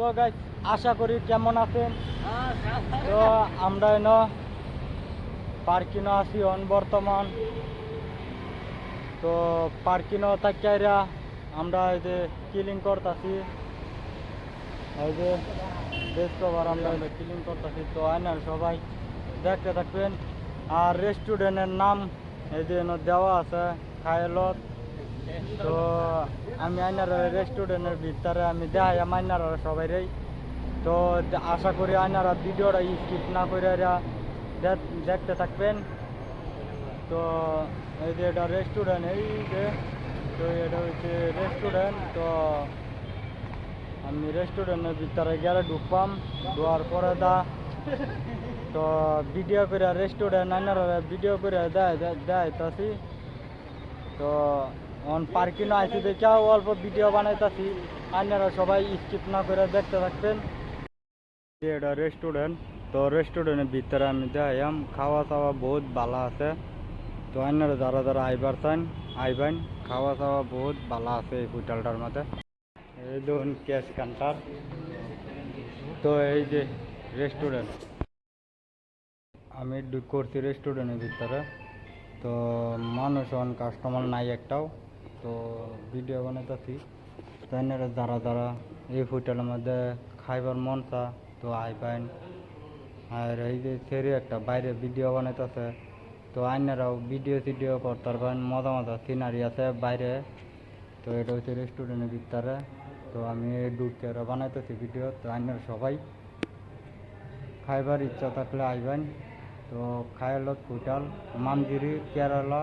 তো গাইস আশা করি কেমন আছেন। তো আমরা পার্কিনো আছি বর্তমান। তো পার্কিনো তাকিয়ারা আমরা এই যে কিলিং করতেছি, এই যে বেশ কভার আমরা কিলিং করতেছি। তো আয়নার সবাই দেখতে থাকবেন। আর রেস্টুরেন্টের নাম এই যে দেওয়া আছে খায়লত। তো আমি আইনার রেস্টুরেন্টের ভিতরে আমি দেখাই আইনার সবাই। তো আশা করি আইনারা ভিডিওটা স্কিপ না করে দেখতে থাকবেন। তো এই যে এটা রেস্টুরেন্ট, এই যে তো এটা হচ্ছে রেস্টুরেন্ট। তো আমি রেস্টুরেন্টের ভিতরে গেলে ঢুকপাম, ঢোয়ার পরে তো ভিডিও করে রেস্টুরেন্ট আইনারা ভিডিও করে দেখাইতাছি। তো পার্কিং আইসি দেখেও অল্প ভিডিও বানাইতাছি, আপনারা সবাই স্কিপ না করে দেখতে থাকবেন। এটা রেস্টুরেন্ট। তো রেস্টুরেন্টের ভিতরে আমি দেখাইম খাওয়া দাওয়া বহুত ভালো আছে। তো আপনারা যারা যারা আইবার চান আইবেন, খাওয়া দাওয়া বহুত ভালো আছে এই হোটেলটার মধ্যে। এই দেখুন ক্যাশ কাউন্টার। তো এই যে রেস্টুরেন্ট, আমি করছি রেস্টুরেন্টের ভিতরে। তো মানুষ কাস্টমার নাই একটাও। তো ভিডিও বানাইতেছি। তাই যারা যারা এই হোটেলের মধ্যে খাইবার মন চা তো আইবেন। আর এই যে সেরি একটা বাইরে ভিডিও বানাইতেছে। তো আইনারাও ভিডিও টিডিও করতে পারবেন, মজা মজা সিনারি আছে বাইরে। তো এটা হচ্ছে রেস্টুরেন্টের ভিতরে। তো আমি ঢুকে বানাইতেছি ভিডিও। তো আইনারা সবাই খাইবার ইচ্ছা থাকলে আইবেন। তো খায়ালত হোটেল মানজিরি কেরালা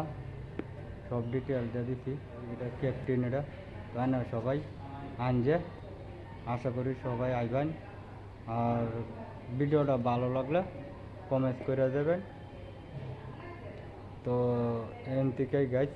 সব ডিটেল দিয়ে দিচ্ছি। এটা ক্যাপ্টেন এটা। তো আইনারা সবাই আনজে, আশা করি সবাই আইবেন। আর ভিডিওটা ভালো লাগলে কমেন্ট করে দেবেন। তো এন থেকেই গাইজ।